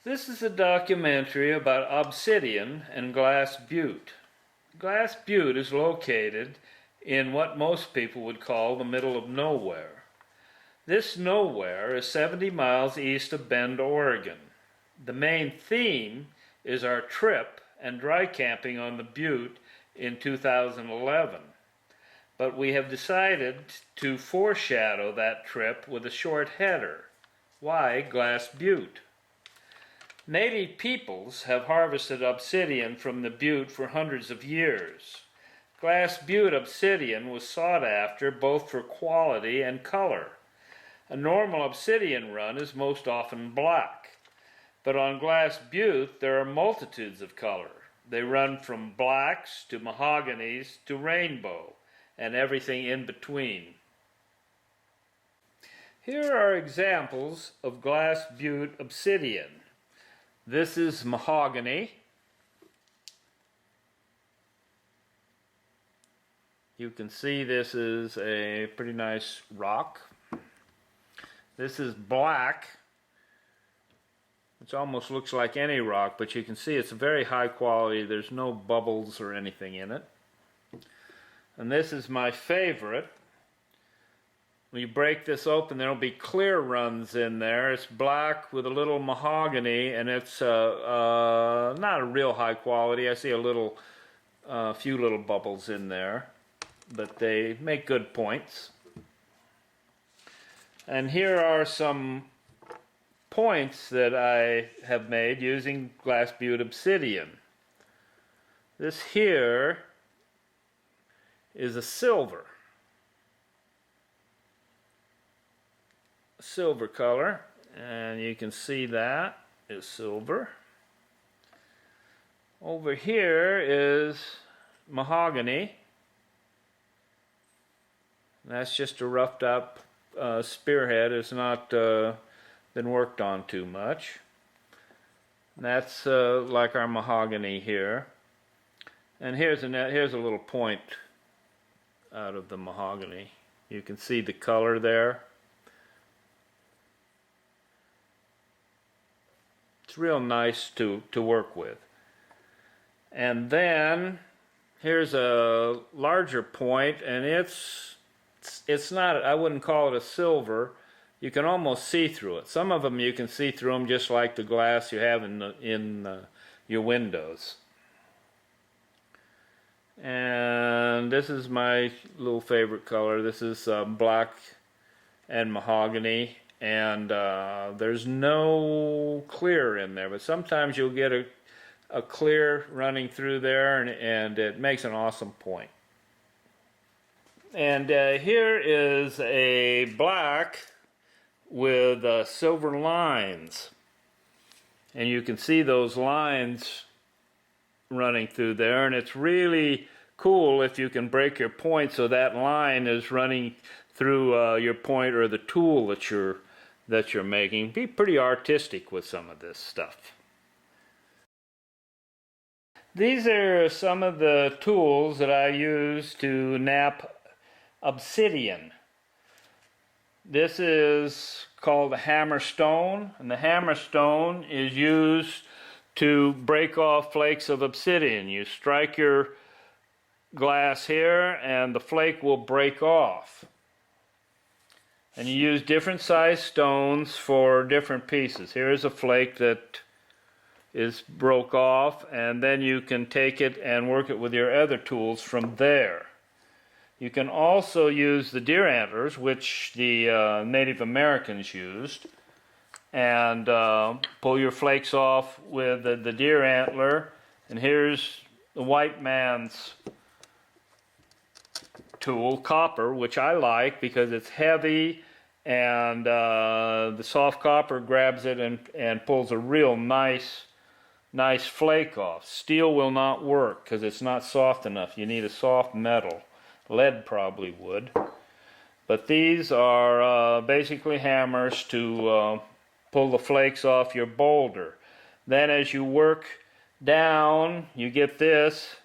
This is a documentary about Obsidian and Glass Butte. Glass Butte is located in what most people would call the middle of nowhere. This nowhere is 70 miles east of Bend, Oregon. The main theme is our trip and dry camping on the Butte in 2011. But we have decided to foreshadow that trip with a short header. Why Glass Butte? Native peoples have harvested obsidian from the butte for hundreds of years. Glass Butte obsidian was sought after both for quality and color. A normal obsidian run is most often black, but on Glass Butte there are multitudes of color. They run from blacks to mahoganies to rainbow and everything in between. Here are examples of Glass Butte obsidian. This is mahogany. You can see this is a pretty nice rock. This is black, which almost looks like any rock, but you can see it's very high quality. There's no bubbles or anything in it. And this is my favorite. When you break this open, there'll be clear runs in there. It's black with a little mahogany, and it's not a real high quality. I see a few little bubbles in there, but they make good points. And here are some points that I have made using Glass Butte obsidian. This here is a silver color, and you can see that is silver. Over here is mahogany. That's just a roughed up spearhead. It's not been worked on too much. That's like our mahogany here. And here's a little point out of the mahogany. You can see the color there. It's real nice to work with. And then here's a larger point, and it's not, I wouldn't call it a silver. You can almost see through it. Some of them you can see through them just like the glass you have in your windows. And this is my little favorite color. This is black and mahogany. And there's no clear in there, but sometimes you'll get a clear running through there, and it makes an awesome point. And here is a black with silver lines, and you can see those lines running through there, and it's really cool if you can break your point so that line is running through your point or the tool that you're making. Be pretty artistic with some of this stuff. These are some of the tools that I use to knap obsidian. This is called a hammer stone, and the hammer stone is used to break off flakes of obsidian. You strike your glass here and the flake will break off. And you use different size stones for different pieces. Here's a flake that is broke off, and then you can take it and work it with your other tools from there. You can also use the deer antlers, which the Native Americans used, and pull your flakes off with the deer antler. And here's the white man's tool, copper, which I like because it's heavy, and the soft copper grabs it and pulls a real nice flake off. Steel will not work because it's not soft enough. You need a soft metal. Lead probably would. But these are basically hammers to pull the flakes off your boulder. Then as you work down, you get this.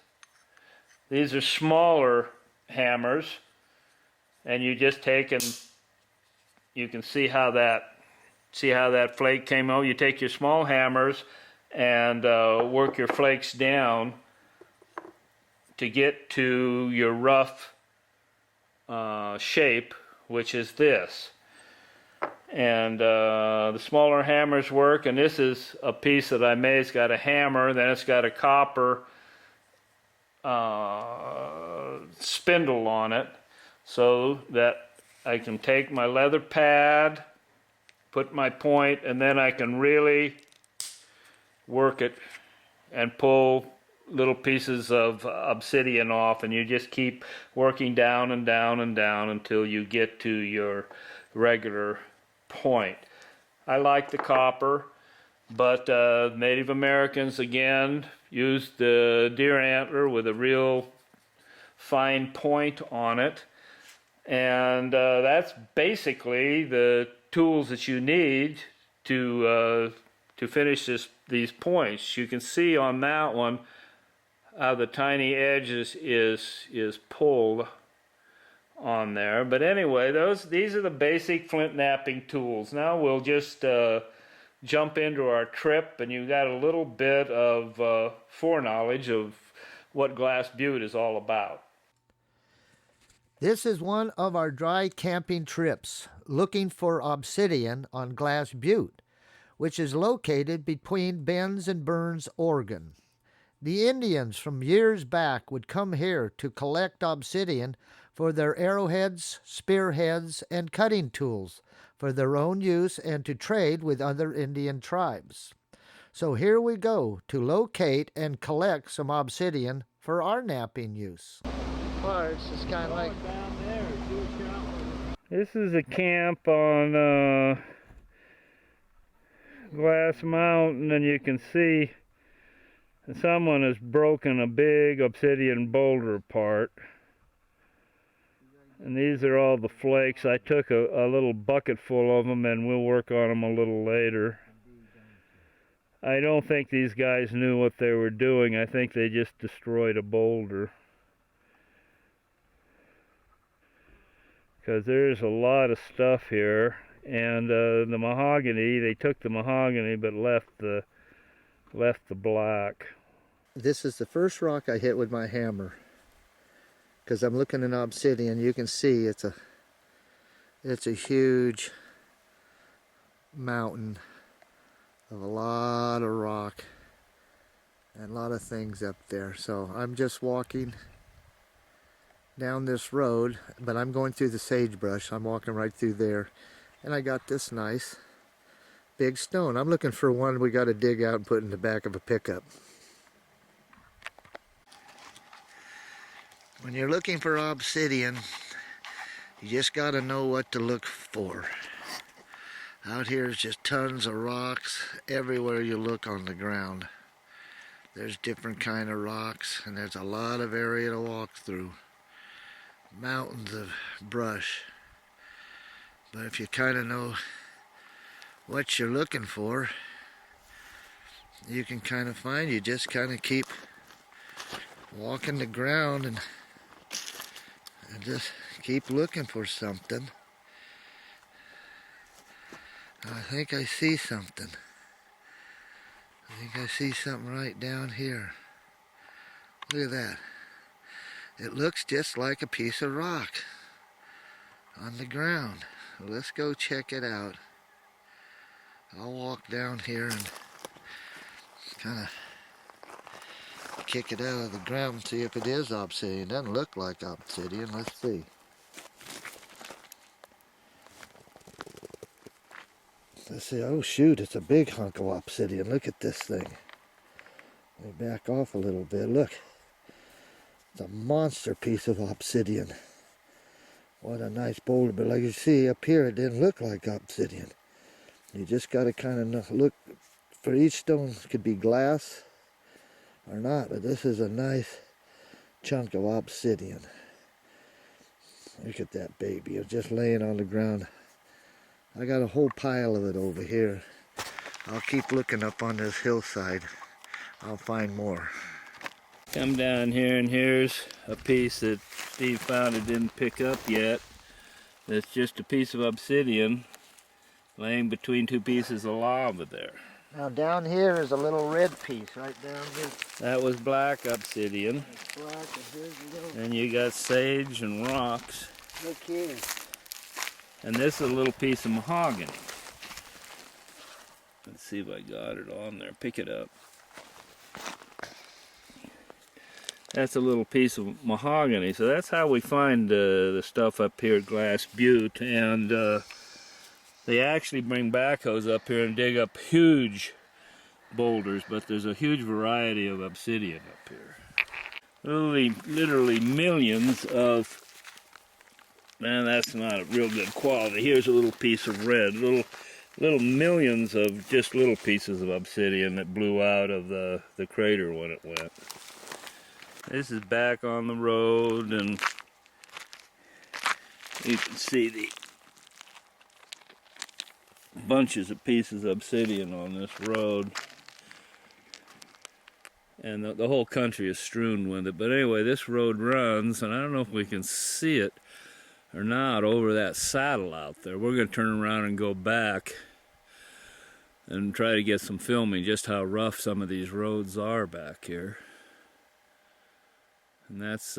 These are smaller hammers, and you just take and you can see how that See how that flake came out? You take your small hammers and work your flakes down to get to your rough shape, which is this. And the smaller hammers work, and this is a piece that I made. It's got a hammer, then it's got a copper spindle on it, so that I can take my leather pad, put my point, and then I can really work it and pull little pieces of obsidian off, and you just keep working down and down and down until you get to your regular point. I like the copper, but Native Americans again used the deer antler with a real fine point on it, and that's basically the tools that you need to finish these points. You can see on that one how the tiny edge is pulled on there. But anyway, these are the basic flint knapping tools. Now we'll just jump into our trip, and you got a little bit of foreknowledge of what Glass Butte is all about. This is one of our dry camping trips, looking for obsidian on Glass Butte, which is located between Benz and Burns, Oregon. The Indians from years back would come here to collect obsidian for their arrowheads, spearheads, and cutting tools for their own use and to trade with other Indian tribes. So here we go to locate and collect some obsidian for our knapping use. Well, it's just kind of like down there. This is a camp on Glass Mountain, and you can see someone has broken a big obsidian boulder apart. And these are all the flakes. I took a little bucket full of them, and we'll work on them a little later. I don't think these guys knew what they were doing. I think they just destroyed a boulder. Because there's a lot of stuff here. And the mahogany, they took the mahogany but left the black. This is the first rock I hit with my hammer. Because I'm looking at obsidian, you can see it's a huge mountain of a lot of rock and a lot of things up there. So I'm just walking down this road, but I'm going through the sagebrush. I'm walking right through there, and I got this nice big stone. I'm looking for one we got to dig out and put in the back of a pickup. When you're looking for obsidian, you just got to know what to look for. Out here is just tons of rocks everywhere you look on the ground. There's different kind of rocks, and there's a lot of area to walk through. Mountains of brush. But if you kind of know what you're looking for, you can kind of find. You just kind of keep walking the ground and just keep looking for something. I think I see something. I think I see something right down here. Look at that. It looks just like a piece of rock on the ground. Let's go check it out. I'll walk down here and kind of kick it out of the ground and see if it is obsidian. It doesn't look like obsidian. Let's see. Let's see. Oh shoot, it's a big hunk of obsidian. Look at this thing. Let me back off a little bit. Look. It's a monster piece of obsidian. What a nice boulder. But like you see up here, it didn't look like obsidian. You just got to kind of look for each stone. It could be glass or not, but this is a nice chunk of obsidian. Look at that baby. It's just laying on the ground. I got a whole pile of it over here. I'll keep looking up on this hillside. I'll find more. Come down here, and here's a piece that Steve found and didn't pick up yet. That's just a piece of obsidian. laying between two pieces of lava there. Now down here is a little red piece right down here. That was black obsidian. It's black, and here's a little. And you got sage and rocks. Look here. And this is a little piece of mahogany. Let's see if I got it on there. Pick it up. That's a little piece of mahogany. So that's how we find the stuff up here at Glass Butte. And they actually bring backhoes up here and dig up huge boulders, but there's a huge variety of obsidian up here. Literally millions of, man, that's not a real good quality. Here's a little piece of red, little millions of just little pieces of obsidian that blew out of the crater when it went. This is back on the road, and you can see the bunches of pieces of obsidian on this road. And the whole country is strewn with it. But anyway, this road runs, and I don't know if we can see it or not over that saddle out there. We're going to turn around and go back and try to get some filming just how rough some of these roads are back here. And that's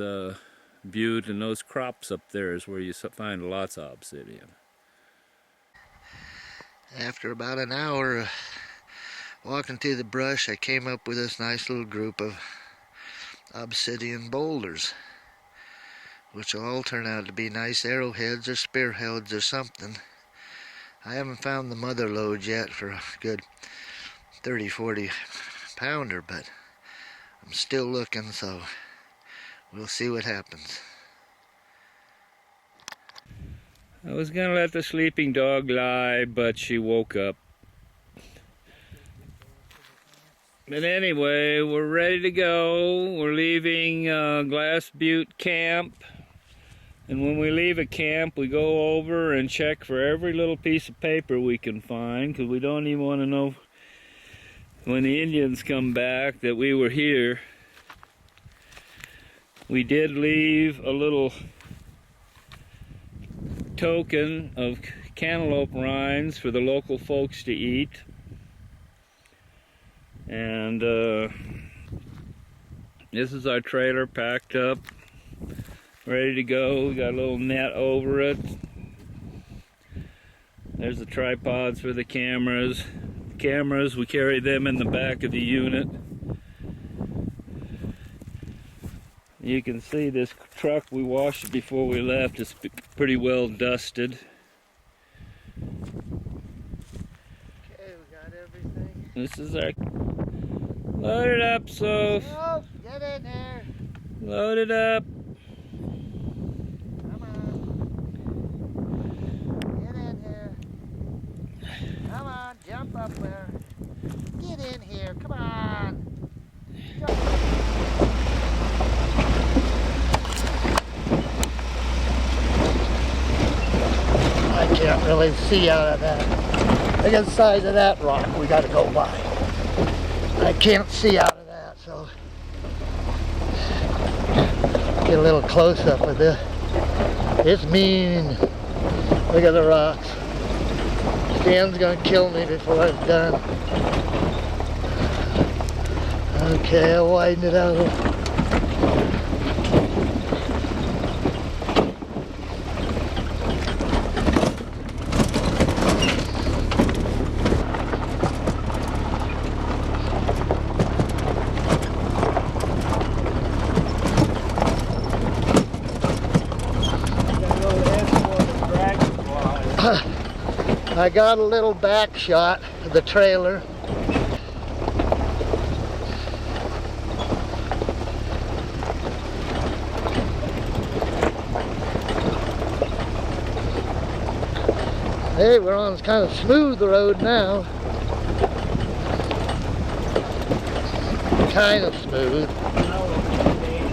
Butte, and those crops up there is where you find lots of obsidian. After about an hour walking through the brush, I came up with this nice little group of obsidian boulders, which all turn out to be nice arrowheads or spearheads or something. I haven't found the mother lode yet for a good 30-40 pounder, but I'm still looking, so we'll see what happens. I was going to let the sleeping dog lie, but she woke up. But anyway, we're ready to go. We're leaving Glass Butte Camp. And when we leave a camp, we go over and check for every little piece of paper we can find, because we don't even want to know when the Indians come back that we were here. We did leave a little token of cantaloupe rinds for the local folks to eat. And this is our trailer packed up, ready to go. We got a little net over it. There's the tripods for the cameras. We carry them in the back of the unit. You can see this truck, we washed it before we left. It's pretty well dusted. Okay, we got everything. This is our... Load it up, Soph. Oh, get in there. Load it up. Come on. Get in here. Come on, jump up there. Get in here, come on. Jump. I can't really see out of that. Look at the size of that rock we gotta go by. I can't see out of that, so get a little close up with this. It's mean. Look at the rocks. Stan's gonna kill me before it's done. Okay, I'll widen it out a little. I got a little back shot of the trailer. Hey, we're on kind of smooth road now. Kind of smooth.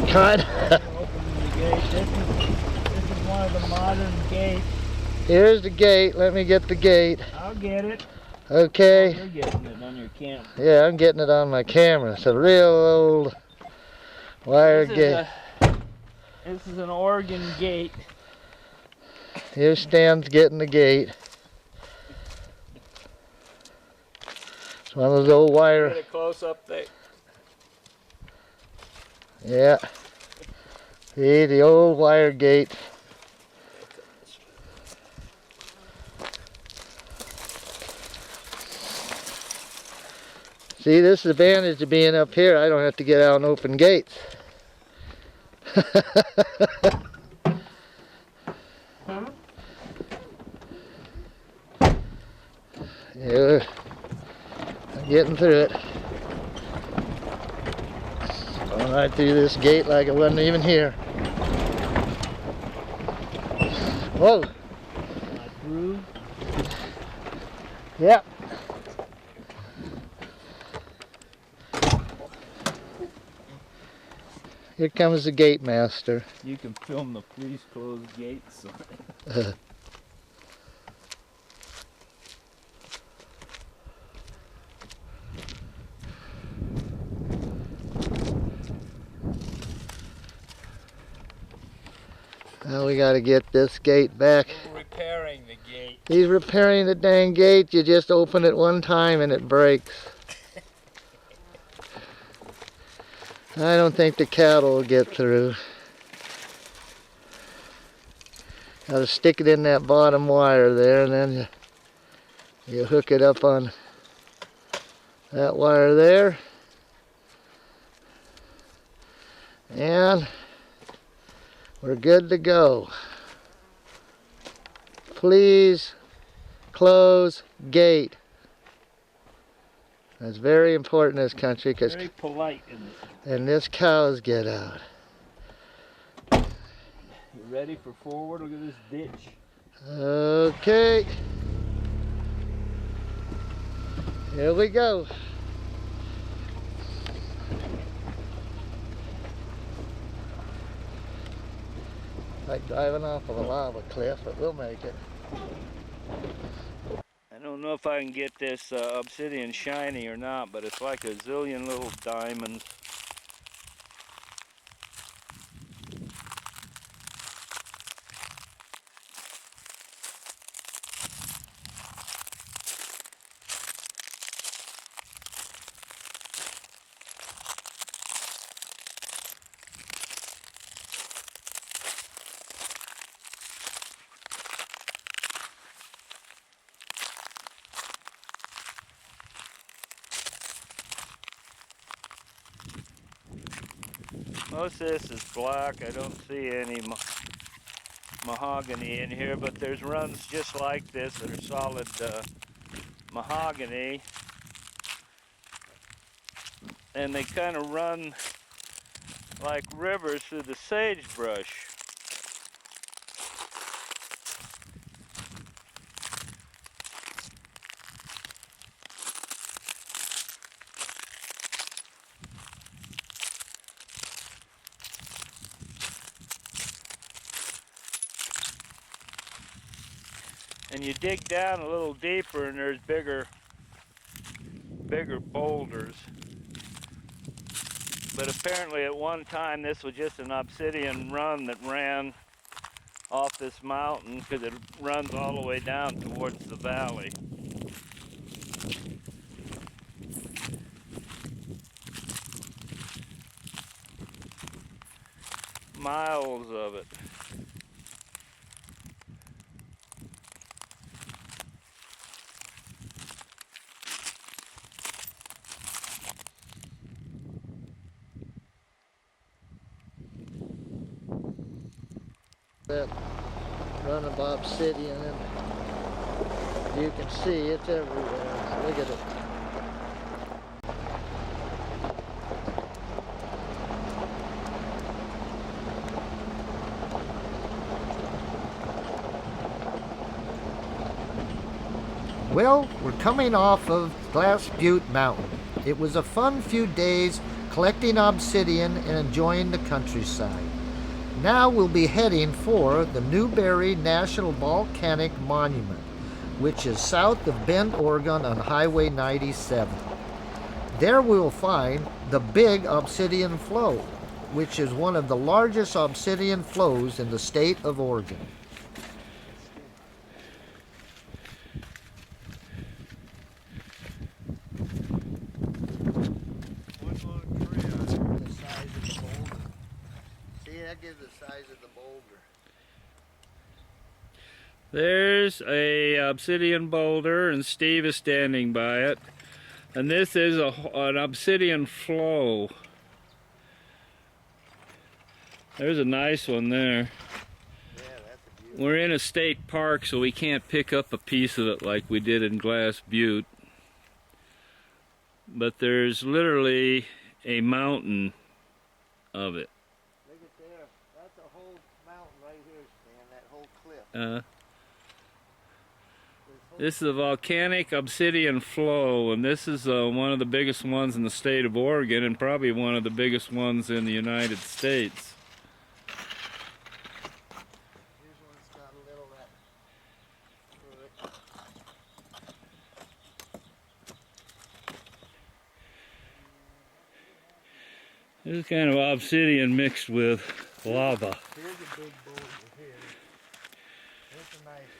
Kind of. This is one of the modern gates. Here's the gate. Let me get the gate. I'll get it. Okay. You're getting it on your camera. Yeah, I'm getting it on my camera. It's a real old wire gate. This is an Oregon gate. Here Stan's getting the gate. It's one of those old wire. Get a close up there. Yeah. See, the old wire gate. See, this is the advantage of being up here. I don't have to get out and open gates. Yeah, I'm getting through it. Going right through this gate like it wasn't even here. Whoa! Through. Yep. Here comes the gate master. You can film the please close gates. Now we got to get this gate back. Repairing the gate. He's repairing the dang gate. You just open it one time and it breaks. I don't think the cattle will get through. Got to stick it in that bottom wire there, and then you hook it up on that wire there. And we're good to go. Please close gate. That's very important in this country, because Very polite in this. and this cows get out. You ready for forward? Look at this ditch. Okay. Here we go. Like driving off of a lava cliff, but we'll make it. I don't know if I can get this obsidian shiny or not, but it's like a zillion little diamonds. Most of this is black. I don't see any mahogany in here, but there's runs just like this that are solid mahogany. And they kind of run like rivers through the sagebrush. And you dig down a little deeper and there's bigger boulders. But apparently at one time this was just an obsidian run that ran off this mountain, because it runs all the way down towards the valley. Miles of it. That run of obsidian, and you can see it's everywhere. Look at it. Well, we're coming off of Glass Butte Mountain. It was a fun few days collecting obsidian and enjoying the countryside. Now we'll be heading for the Newberry National Volcanic Monument, which is south of Bend, Oregon on Highway 97. There we'll find the Big Obsidian Flow, which is one of the largest obsidian flows in the state of Oregon. is the size of the boulder? There's a obsidian boulder, and Steve is standing by it. And this is an obsidian flow. There's a nice one there. Yeah, that's a beautiful. We're in a state park, so we can't pick up a piece of it like we did in Glass Butte. But there's literally a mountain of it. Look at there. That's a whole mountain right here, Stan. That whole cliff. This is a volcanic obsidian flow, and this is one of the biggest ones in the state of Oregon, and probably one of the biggest ones in the United States. Here's one that's got a little This is kind of obsidian mixed with lava. Here's a big boulder here. There's a nice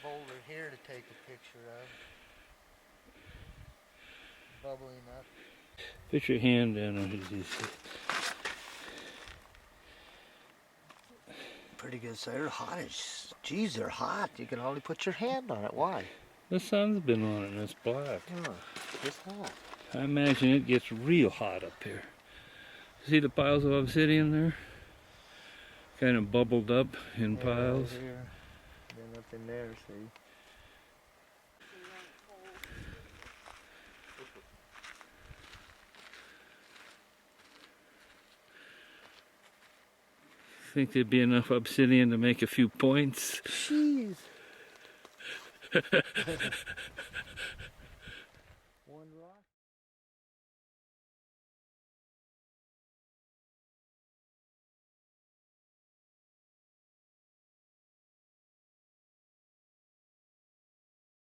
boulder here to take a picture of. Bubbling up. Put your hand down on it. Pretty good. So they're hot as, geez, they're hot. You can only put your hand on it. Why? The sun's been on it and it's black. Oh, it's hot. I imagine it gets real hot up here. See the piles of obsidian there? Kind of bubbled up in piles. Right here. Then up in there, see. Think there'd be enough obsidian to make a few points? Jeez.